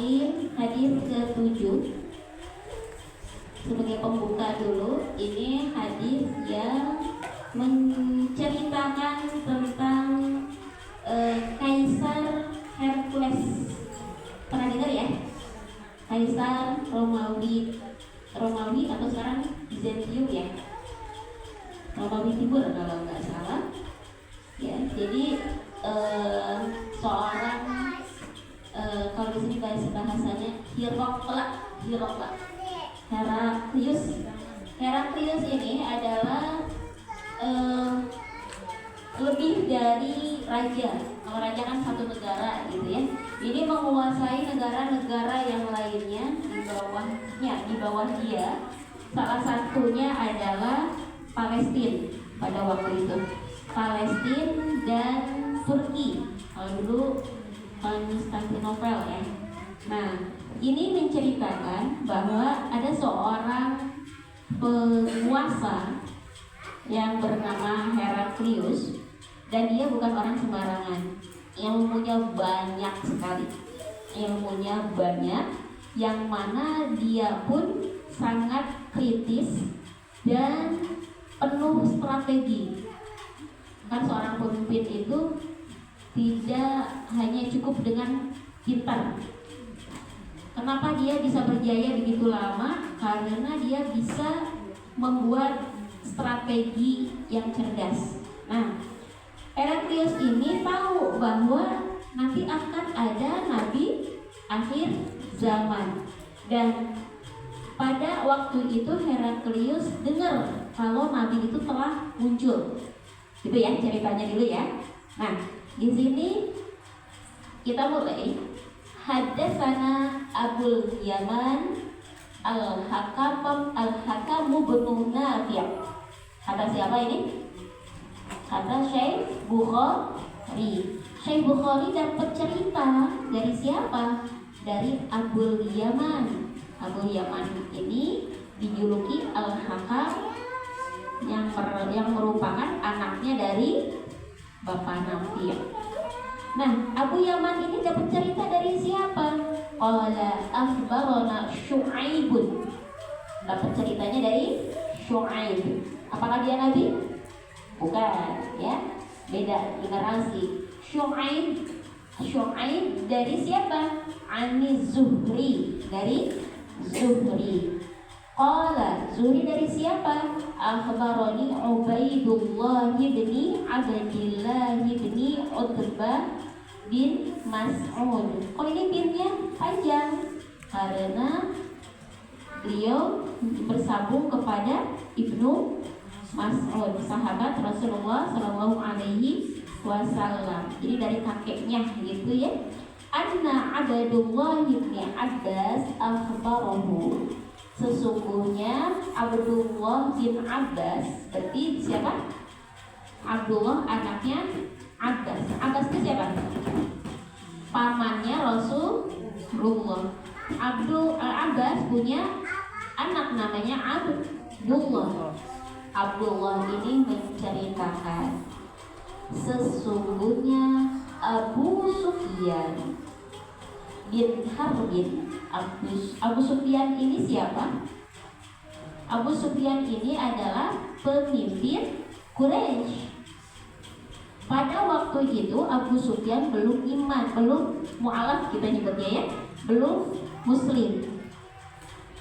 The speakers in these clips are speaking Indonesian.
Al-Akhir hadis ke-7. Sebagai pembuka dulu, ini hadis yang menceritakan tentang Kaisar Hercules. Pernah dengar ya? Kaisar Romawi atau sekarang Bizantium ya, Romawi Timur kalau nggak salah ya. Jadi seorang kalau di sini bahasanya Heraklius ini adalah lebih dari raja. Kalau raja kan satu negara gitu ya. Ini menguasai negara-negara yang lainnya di bawah dia. Salah satunya adalah Palestina pada waktu itu. Palestina dan Turki. Kalau dulu Konstantinopel ya. Nah, ini menceritakan bahwa ada seorang penguasa yang bernama Heraklius, dan dia bukan orang sembarangan. Ilmunya banyak sekali. Ilmunya banyak, yang mana dia pun sangat kritis dan penuh strategi. Kan seorang pemimpin itu tidak hanya cukup dengan pintar. Kenapa dia bisa berjaya begitu lama? Karena dia bisa membuat strategi yang cerdas. Nah, Heraklius ini tahu bahwa nanti akan ada nabi akhir zaman, dan pada waktu itu Heraklius dengar kalau nabi itu telah muncul. Gitu ya ceritanya dulu ya. Nah, di sini kita mulai. Hadatsana Abul Yaman Al-Hakam bin Nafi'. Kata siapa ini? Kata Syekh Bukhari. Syekh Bukhari dapat cerita dari siapa? Dari Abul Yaman. Abul Yaman ini dijuluki Al-Hakam, yang merupakan anaknya dari Bapak Nafi'. Nah, Abu Yaman ini dapat cerita dari siapa? Qala akhbarana Syu'aibun. Dapat ceritanya dari Syu'aib. Apakah dia nabi? Bukan, ya. Beda generasi. Syu'aib dari siapa? Ani Zuhri, dari Zuhri. Qala, Zuhri dari siapa? Akhbarani Ubaidullah bin Abdillah bin Utbah bin Mas'ud. Oh, ini binnya panjang karena beliau bersambung kepada Ibnu Mas'ud, sahabat Rasulullah Shallallahu Alaihi Wasallam. Jadi dari kakeknya gitu ya. Anna Abdullah bin Abbas akhbarahu. Sesungguhnya Abdullah bin Abbas, berarti siapa? Abdullah anaknya Abbas. Abbas itu siapa? Pamannya Rasulullah. Abbas punya anak namanya Abdullah. Abdullah ini menceritakan sesungguhnya Abu Sufyan bin Harbin. Abu Sufyan ini siapa? Abu Sufyan ini adalah pemimpin Quraisy. Pada waktu itu Abu Sufyan belum iman, belum mu'alaf kita nyebutnya ya, belum muslim.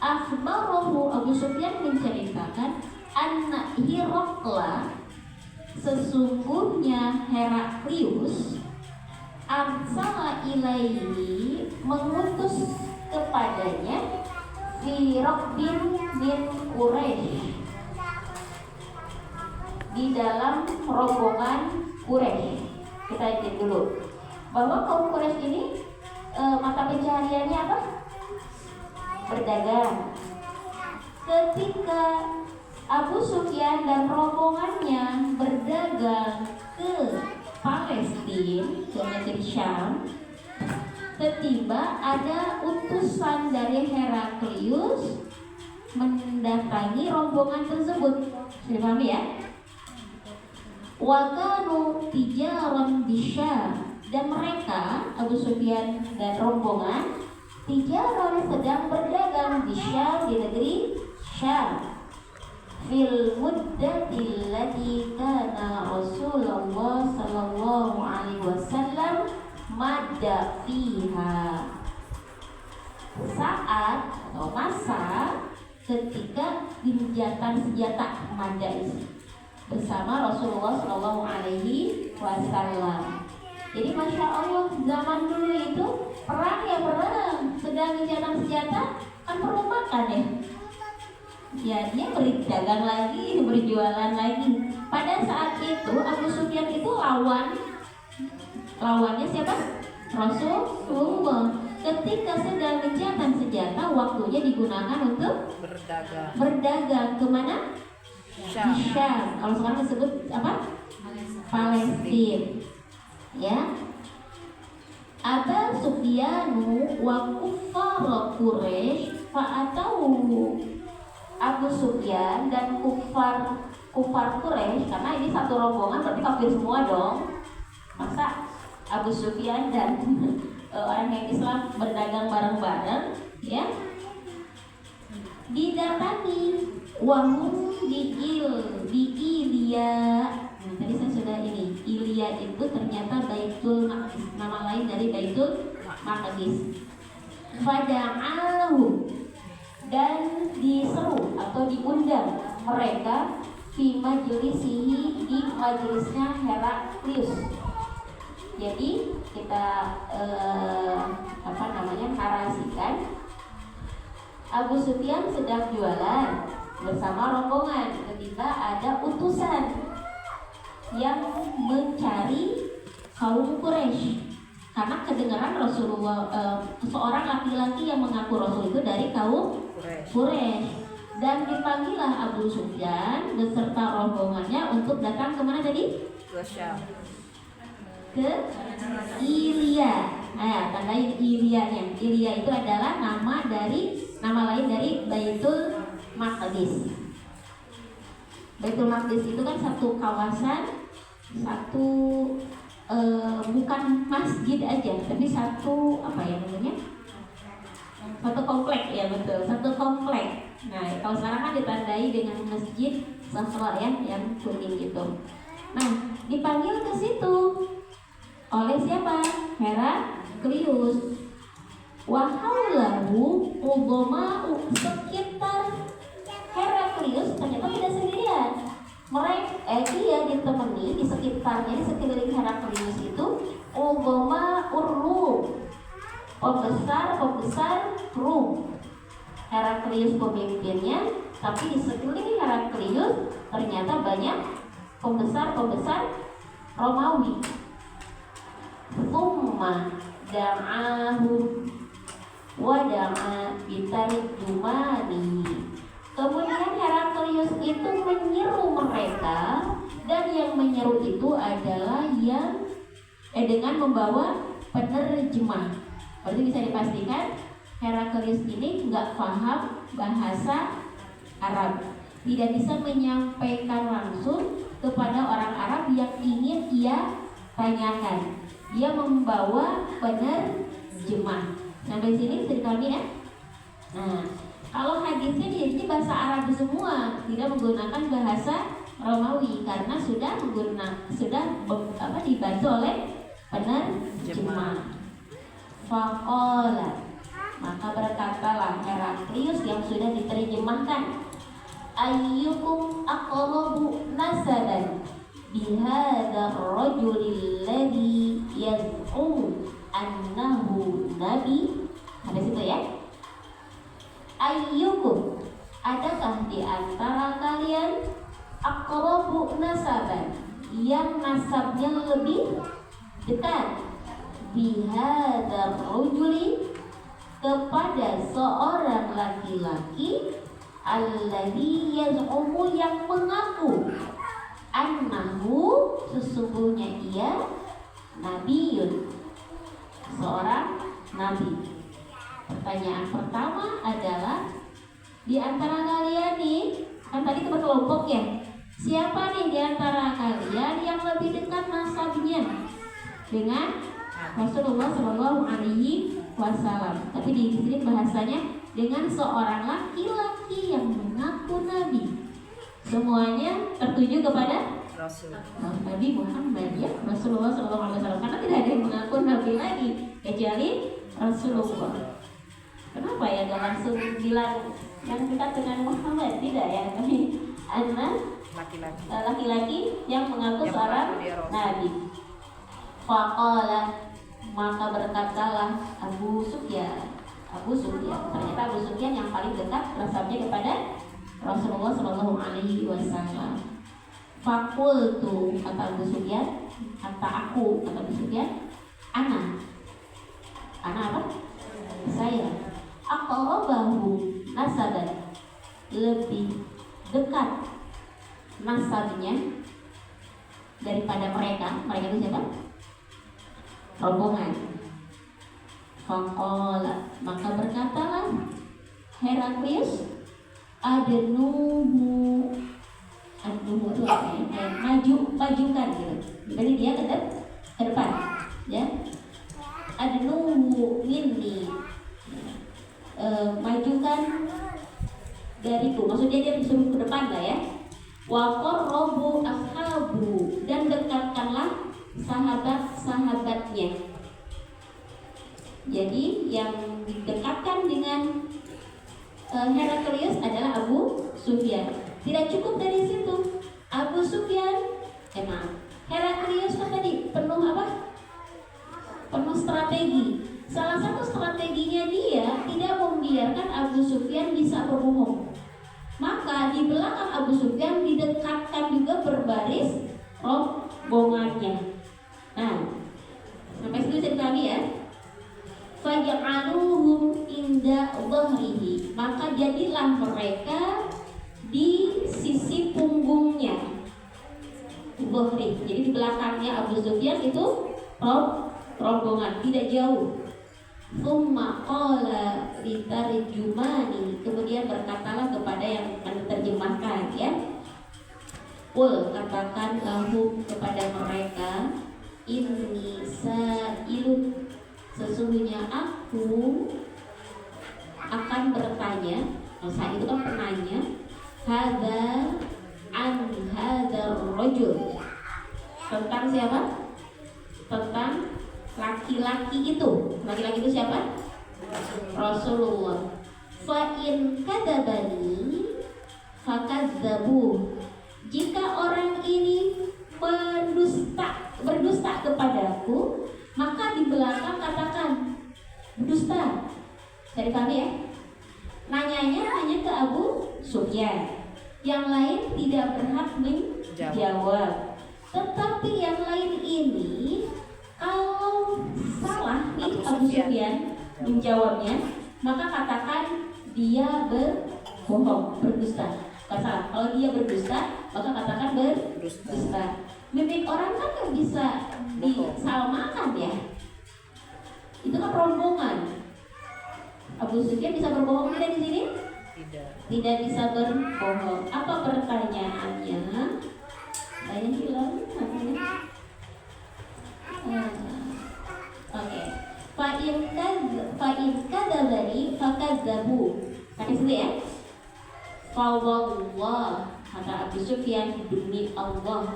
Akhbarahu, Abu Sufyan menceritakan anna Hiraqla, sesungguhnya Heraklius arsala ilaihi, mengutus kepadanya fi Rabbin min Quraisy, di dalam rombongan Quraisy. Kita lihat dulu bahwa kaum Quraisy ini mata pencahariannya apa? Berdagang. Ketika Abu Sufyan dan rombongannya berdagang ke Palestina, ke negeri Syam, tiba-tiba ada utusan dari Heraklius mendatangi rombongan tersebut. Sudah paham ya? Wa kanu tijaran bisyam, dan mereka Abu Sufyan dan rombongan Tijaron sedang berdagang di Syam, di negeri Syam. Fil muddati allati kana Rasulullah sallallahu alaihi wasallam madda fiha. Saat atau masa ketika gencatan senjata madda ini bersama Rasulullah sallallahu alaihi wasallam. Jadi masya Allah, zaman dulu itu perang ya perang, sedang gencatan senjata kan perlu makan ya. Ya dia berdagang lagi, berjualan lagi. Pada saat itu Abu Sufyan itu lawannya siapa? Rasulullah. Ketika sedang gencatan senjata, waktunya digunakan untuk berdagang kemana? Syam. Kalau sekarang disebut apa? Palestina. Ya. Aba Sufyanu wa kuffar Quraisy fa'atau. Abu Sufyan dan kufar Quraisy, karena ini satu rombongan berarti kafir semua dong. Masa Abu Sufyan dan orang yang Islam berdagang bareng-bareng, ya, didatangi wahum di Ilya. Tadi saya sudah ini. Ilya itu ternyata Baitul Maqdis, nama lain dari Baitul Maqdis. Fada'ahu, dan diseru atau diundang mereka fi majlisihi, di majelisnya Heraklius. Jadi kita narasikan Abu Sufyan sedang jualan bersama rombongan ketika ada utusan yang mencari kaum Quraisy. Karena kedengaran Rasulullah, seorang laki-laki yang mengaku Rasul itu dari kaum Quraisy. Dan dipanggillah Abu Sufyan beserta rombongannya untuk datang kemana tadi? Ke Ilya. Tandain Ilyanya. Ilya itu adalah nama lain dari Baitul Maqdis. Baitul Maqdis itu kan satu kawasan, bukan masjid aja, tapi satu satu komplek, ya betul, satu komplek. Nah kalau sekarang kan ditandai dengan masjid Safra ya, yang kuning gitu. Nah dipanggil ke situ oleh siapa? Heraklius. Wahaulahu udhama'u, sekitar Heraklius ternyata tidak sendirian. Dia ditemani di sekitarnya, di sekeliling Heraklius itu udhama'ur Rum, pembesar Rum. Heraklius pemimpinnya, tapi di sekeliling Heraklius ternyata banyak pembesar Romawi. Tsumma da'ahu wa da'a bitarjumani. Kemudian Heraklius itu menyeru mereka, dan yang menyeru itu adalah yang dengan membawa penerjemah. Berarti bisa dipastikan Heraklius ini nggak paham bahasa Arab, tidak bisa menyampaikan langsung kepada orang Arab yang ingin ia tanyakan. Dia membawa penerjemah. Sampai sini bisa dipahami ya? Nah, kalau hadisnya ini bahasa Arab semua, tidak menggunakan bahasa Romawi karena sudah dibantu oleh penerjemah. Faqala, maka berkatalah Heraklius yang sudah diterjemahkan, ayyukum aqrabu nasaban bihadza ar-rajulil ladzi yaz'um annahu nabi. Ada situ ya. Ayyukum, adakah di antara kalian aqrabu nasaban, yang nasabnya lebih dekat, bihadza ar-rajuli, kepada seorang laki-laki, alladzi yaz'umu, yang mengaku, annahu, sesungguhnya ia, nabiyun, seorang nabi. Pertanyaan pertama adalah, di antara kalian nih, kan tadi itu berkelompok ya, siapa nih di antara kalian yang lebih dekat nasabnya dengan Rasulullah Shallallahu Alaihi wasallam. Tapi di sini bahasanya dengan seorang laki-laki yang mengaku nabi. Semuanya tertuju kepada Rasul. Nabi Muhammad, ya, Rasulullah SAW. Karena tidak ada yang mengaku nabi lagi kecuali Rasulullah. Kenapa ya gak langsung bilang yang dekat dengan Muhammad? Tidak ya, tapi anak laki-laki yang mengaku seorang nabi. Faqala, maka berkatalah Abu Sufyan. Ternyata Abu Sufyan yang paling dekat nasabnya kepada Rasulullah Shallallahu Alaihi Wasallam. Fakultu, kata Abu Sufyan, kata Abu Sufyan, ana apa? Saya. Aqrabahu nasaban, lebih dekat nasabnya daripada mereka. Mereka itu siapa? Rombongan. Faqala, maka berkatalah Heraklius, adunuhu itu apa ya? Majukan gitu. Jadi dia ke depan, ya. Adunuhu minni, majukan dariku. Maksudnya dia disuruh ke depan lah ya. Wa qarrabu ashabu, dan dekatkanlah sahabat-sahabatnya. Jadi yang didekatkan dengan Heraklius adalah Abu Sufyan. Tidak cukup dari situ. Abu Sufyan, Heraklius kan tadi penuh apa? Penuh strategi. Salah satu strateginya dia tidak membiarkan Abu Sufyan bisa berbohong. Maka di belakang Abu Sufyan didekatkan juga berbaris rombongannya. Nah, sampai situ bisa dipahami ya. Faj'aluhum inda dhahrihi, maka jadilah mereka di sisi punggungnya. Dhahri, jadi di belakangnya Abu Sufyan itu rombongan, tidak jauh. Tsumma qala litarjumani, kemudian berkatalah kepada yang menerjemahkan, ya. Qul, katakan lahum kepada mereka, inni sa'ilun, sesungguhnya aku akan bertanya. Saat itu kan penanya, hadza an hadzal rajul, tentang siapa? Tentang laki-laki itu. Laki-laki itu siapa? Rasulullah. Fa in kadzabani fakadzabu, jika orang ini berdusta kepadaku, maka di belakang katakan berdusta. Jadi kami ya, nanyanya hanya ke Abu Sufyan, yang lain tidak berhak menjawab. Tetapi yang lain ini, kalau salah nih Abu Sufyan menjawabnya, maka katakan dia berbohong, berdusta. Salah, kalau dia berdusta, maka katakan berdusta. Mimik orang kan nggak bisa disalmakan ya. Itu kan rombongan. Abu Sufyan bisa berbohong tidak di sini? Tidak bisa berbohong. Apa pertanyaannya? Saya hilang. Oke. Fa'in kadzabani fakadzabu. Pakai sini ya. Fawallah, kata Abu Sufyan, demi Allah,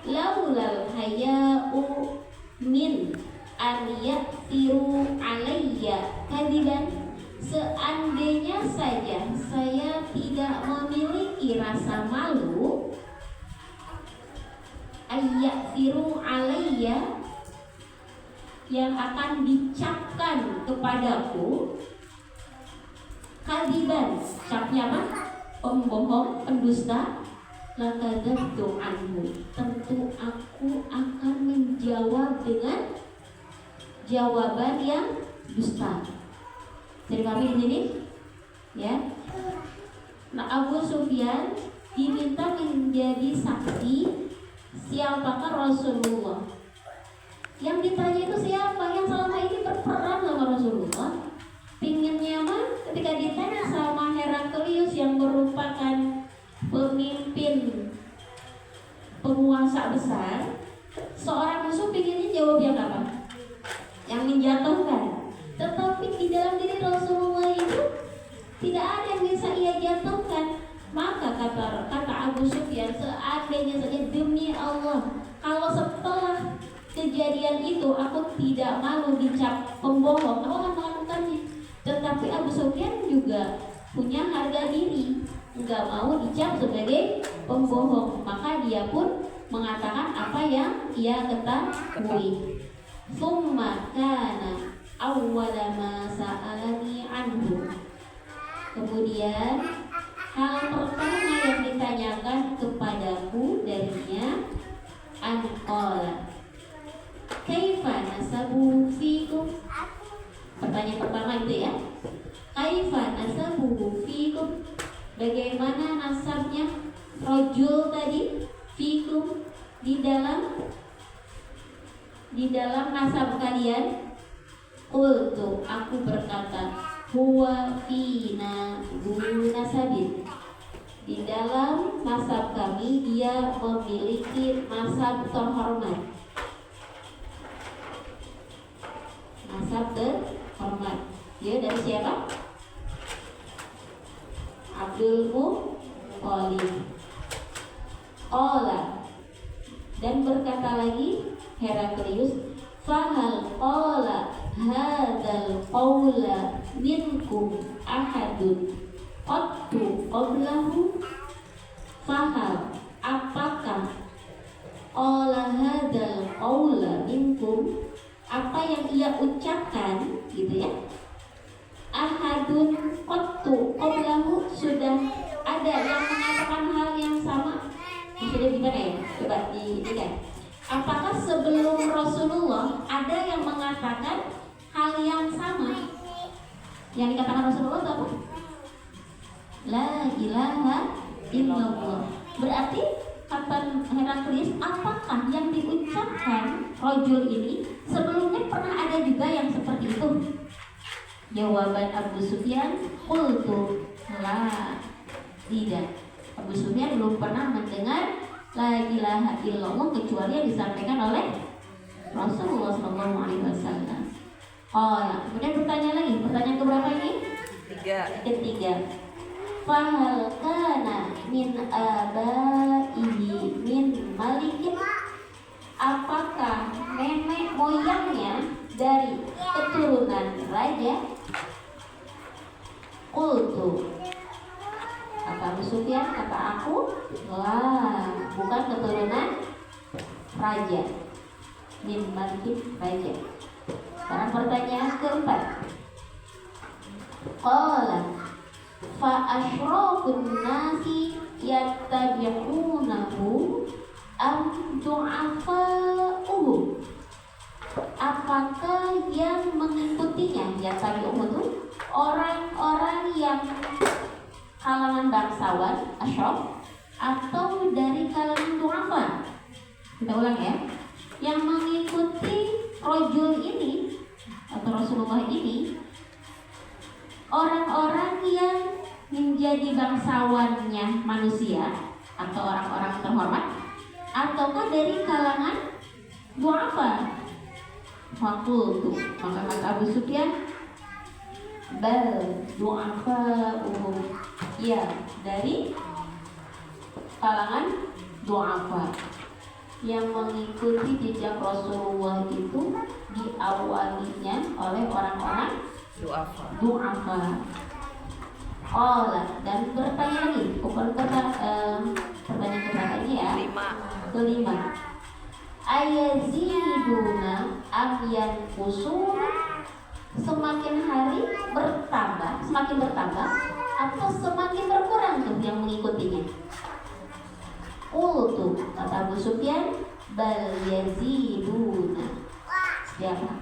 laulal haya'u min an ya'tiru alayya kadiban, seandainya saja saya tidak memiliki rasa malu, ayyatiru alayya, yang akan dicapkan kepadaku, kadiban, capnya apa? Pembohong, pendusta. Lakadzabtu anhu, tentu aku akan menjawab dengan jawaban yang dusta. Jadi kami di sini, ya. Nah, Abu Sufyan diminta menjadi saksi siapakah Rasulullah. Yang ditanya itu siapa? Yang selama ini berperan sama Rasulullah. Pinginnya mah ketika ditanya sama Heraklius yang merupakan pemimpin penguasa besar, seorang musuh pinginnya jawab yang apa? Yang menjatuhkan. Tetapi dalam diri Rasulullah itu tidak ada yang bisa ia jatuhkan. Maka kata Abu Sufyan, seandainya saja demi Allah, kalau setelah kejadian itu aku tidak malu dicap pembohong, aku akan melakukannya. Tetapi Abu Sufyan juga punya harga diri, nggak mau dicap sebagai pembohong. Maka dia pun mengatakan apa yang ia ketahui. Summa kana awwala ma sa'alani anhu. Kemudian hal pertama yang ditanyakan kepadaku darinya, anqala kaifa nasabu fikum. Pertanyaan pertama itu ya, kaifa nasabu fikum, bagaimana nasabnya rojul tadi, fikum, di dalam nasab kalian. Qultu, aku berkata, huwa fina dulu nasabin, di dalam nasab kami dia memiliki nasab terhormat. Nasab terhormat. Dia dari siapa? Abdul Muthalib. Qala, dan berkata lagi Heraklius, fahal qala hadzal qawla minkum ahadun qattu qablahu. Fahal, apakah qala hadzal qawla minkum, apa yang ia ucapkan gitu ya, ahadun qattu qablahu, sudah ada yang mengatakan hal yang sama. Sudah gimana ya? Coba dilihat. Apakah sebelum Rasulullah ada yang mengatakan hal yang sama? Yang dikatakan Rasulullah itu apa? La ilaha illallah. Berarti kata Heraklius, apakah yang diucapkan rojul ini sebelumnya pernah ada juga yang seperti itu? Jawaban Abu Sufyan, qultu la, tidak. Abu Sufyan belum pernah mendengar la ilaha illallah kecuali yang disampaikan oleh Rasulullah SAW. Kemudian bertanya lagi, pertanyaan keberapa ini? Ketiga. Fahal kana min abaihi min malikin, apakah nenek moyangnya dari keturunan raja? Qultu, kata Abu Sufyan, kata aku, lah, bukan keturunan raja. Min malikin, raja. Sekarang pertanyaan keempat. Qala fa asyrafun nasi yattabi'unahu am du'afa'uhu, apakah yang mengikutinya, yattabi'unahu itu orang-orang yang kalangan bangsawan, asyraf, atau dari kalangan du'afa? Kita ulang ya. Yang mengikuti rojul ini atau Rasulullah ini orang-orang yang menjadi bangsawannya manusia atau orang-orang terhormat, ataukah dari kalangan du'afa? Fakultu, maka kata Abu Sufyan, bal du'afa ya, dari kalangan du'afa. Yang mengikuti jejak Rasulullah itu diawalinya oleh orang-orang du'afa. Dan bertanya lagi, pertanyaan keberapa ini ya? Kelima. Ayaziduna am yanqusuna, semakin hari semakin bertambah atau semakin berkurang tuh yang mengikutinya? Qultu, kata Abu Sufyan, bal yaziduna,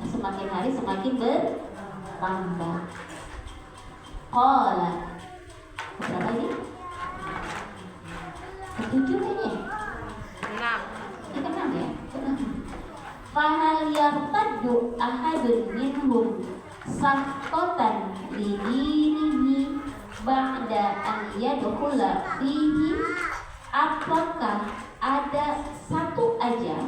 semakin hari semakin bertambah. Qala, berapa ini? Ketujuh ini? Enam ya? Fahal yartaddu ahadun minhum saqatan lidinihi ba'da an yadkhula fihi, apakah ada satu aja,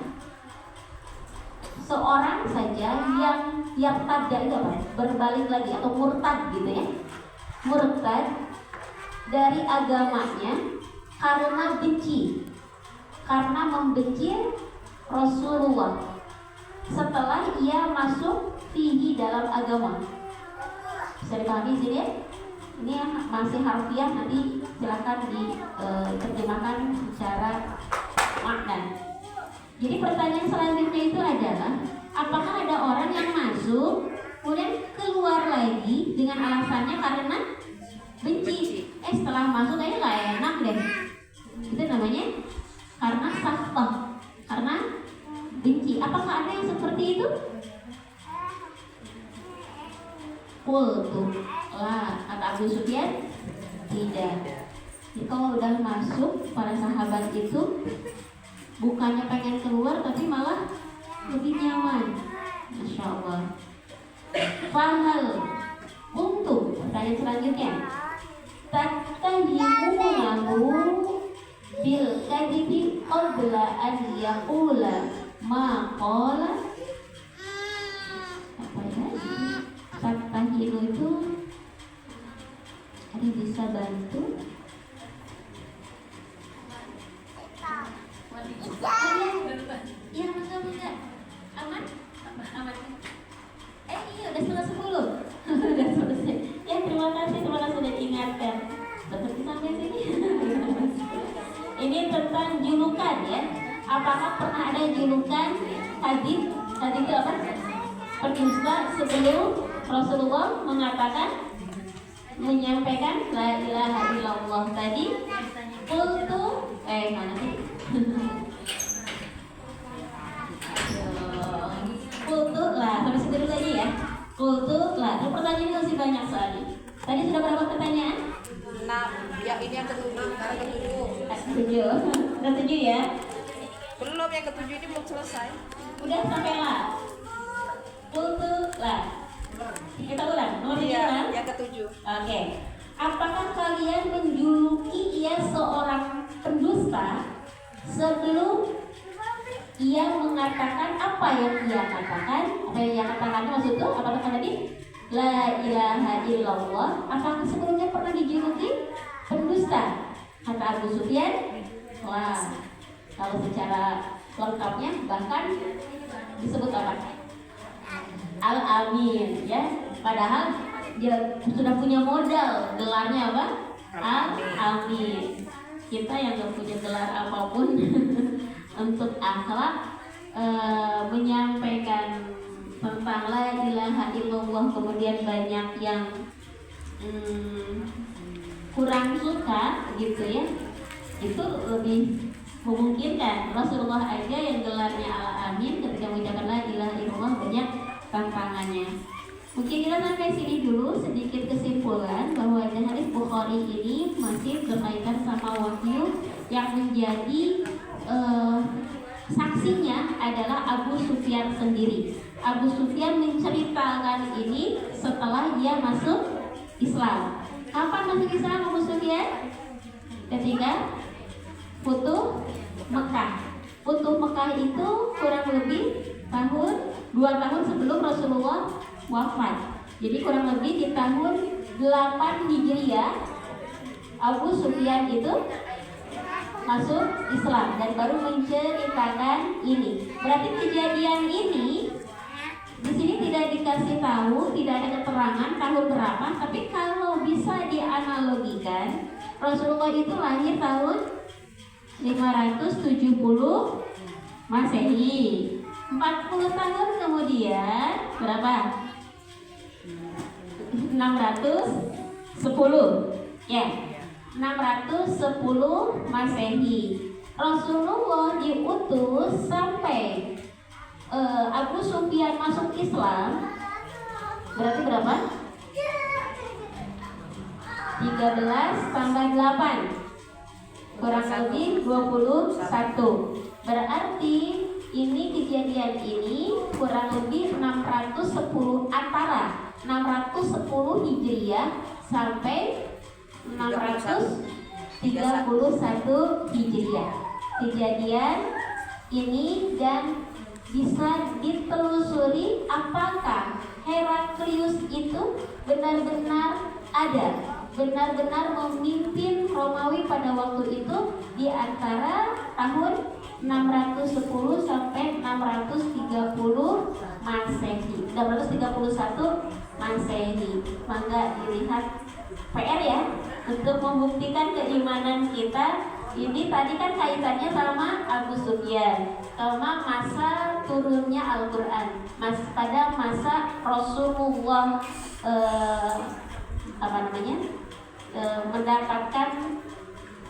seorang saja yang yartadda itu apa? Berbalik lagi atau murtad gitu ya. Murtad dari agamanya karena benci, karena membenci Rasulullah setelah ia masuk fihi dalam agama. Bisa dipahami sini ya? Ini yang masih harfiah, nanti silakan diterjemahkan secara makna. Jadi pertanyaan selanjutnya itu adalah, apakah ada orang yang masuk kemudian keluar lagi dengan alasannya karena benci? Setelah masuk kayaknya nggak enak deh. Itu namanya karena sakhah, karena benci. Apakah ada yang seperti itu? Qultu lah, kata Abu Sufyan, tidak. Jadi kalau udah masuk, para sahabat itu bukannya pengen keluar tapi malah lebih nyaman. Masya Allah. Fahal untuk pertanyaan selanjutnya, tattahimunahu bil kadibi qabla an yaqula ma qala. Apa ya? Tattahimu itu ada yang bisa bantu? Iya, mangga. Aman? Aman. Iya, udah setengah 10. Udah selesai. Ya, terima kasih sudah diingatkan. Seperti sampai sini. Ini tentang julukan ya. Apakah pernah ada julukan hadis? Hadis itu apa? Pendusta sebelum Rasulullah menyampaikan la ilaha illallah tadi. Qultu mana sih? Qultu lah, sampai situ dulu aja ya. Qultu lah, pertanyaan masih banyak soalnya. Tadi sudah berapa pertanyaan? 6, ya ini yang ketujuh, sekarang ketujuh. Ketujuh ya? Belum, yang ketujuh ini belum selesai. Udah sampai lah. Qultu lah. Kita ulang, nomor 3 kan? Yang ketujuh. Oke. Apakah kalian menjuluki ia seorang pendusta sebelum ia mengatakan apa yang ia katakan? Apa yang ia katakan maksud itu? Apa kata tadi? La ilaha illallah. Apakah sebelumnya pernah dijuluki pendusta? Kata Abu Sufyan. Wah, kalau secara lengkapnya bahkan disebut apa? Al-Amin ya. Padahal dia sudah punya modal, gelarnya apa? Al-Amin. Kita yang gak punya gelar apapun untuk akhlak, menyampaikan tentang la ilaha illallah kemudian banyak yang kurang suka gitu ya, itu lebih memungkinkan. Rasulullah aja yang gelarnya Al-Amin ketika mengucapkan la ilaha illallah banyak tantangannya. Mungkin kita sampai sini dulu, sedikit kesimpulan bahwa hadis Bukhari ini masih berkaitan sama wahyu yang menjadi saksinya adalah Abu Sufyan sendiri. Abu Sufyan menceritakan ini setelah dia masuk Islam. Kapan masuk Islam Abu Sufyan? Ketika Futuh Mekah. Futuh Mekah itu kurang lebih 2 tahun sebelum Rasulullah wafat. Jadi kurang lebih di tahun 8 Hijriah Abu Sufyan itu masuk Islam dan baru menceritakan ini. Berarti kejadian ini di sini tidak dikasih tahu, tidak ada keterangan tahun berapa, tapi kalau bisa dianalogikan, Rasulullah itu lahir tahun 570 Masehi. 40 tahun kemudian berapa? 610 ya, 610 Masehi. Rasulullah diutus sampai Abu Sufyan masuk Islam berarti berapa? 13 tambah 8 kurang lebih 21. Berarti ini kejadian ini kurang lebih 610 antara 610 Hijriah sampai 631 Hijriah. Kejadian ini dan bisa ditelusuri apakah Heraklius itu benar-benar ada, benar-benar memimpin Romawi pada waktu itu di antara tahun 610 sampai 630 Masehi, 631 Masehi. Mangga dilihat PR ya untuk membuktikan keimanan kita. Ini tadi kan kaitannya sama Abu Sufyan, sama masa turunnya Al-Quran, pada masa Rasulullah mendapatkan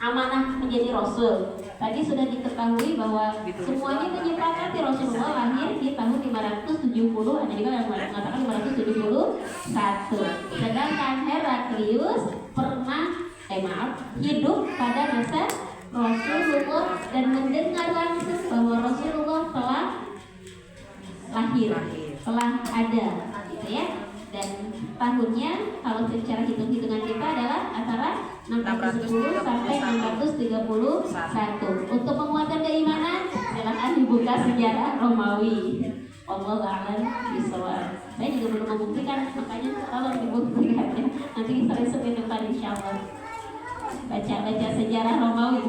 amanah menjadi Rasul. Tadi sudah diketahui bahwa semuanya menyepakati Rasulullah lahir di tahun 570, ada juga yang mengatakan 571. Sedangkan Heraklius pernah hidup pada masa Rasulullah dan mendengar langsung bahwa Rasulullah telah lahir, telah ada, gitu ya. Dan tahunnya kalau secara hitung-hitungan kita adalah antara 610 sampai 631. Untuk menguatkan keimanan, silakan dibuka sejarah Romawi. Wallahu a'lam bishawab. Saya juga belum membuktikan, makanya tolong dibuktikan ya. Nanti sering-sering depan insyaallah. Baca-baca sejarah Romawi.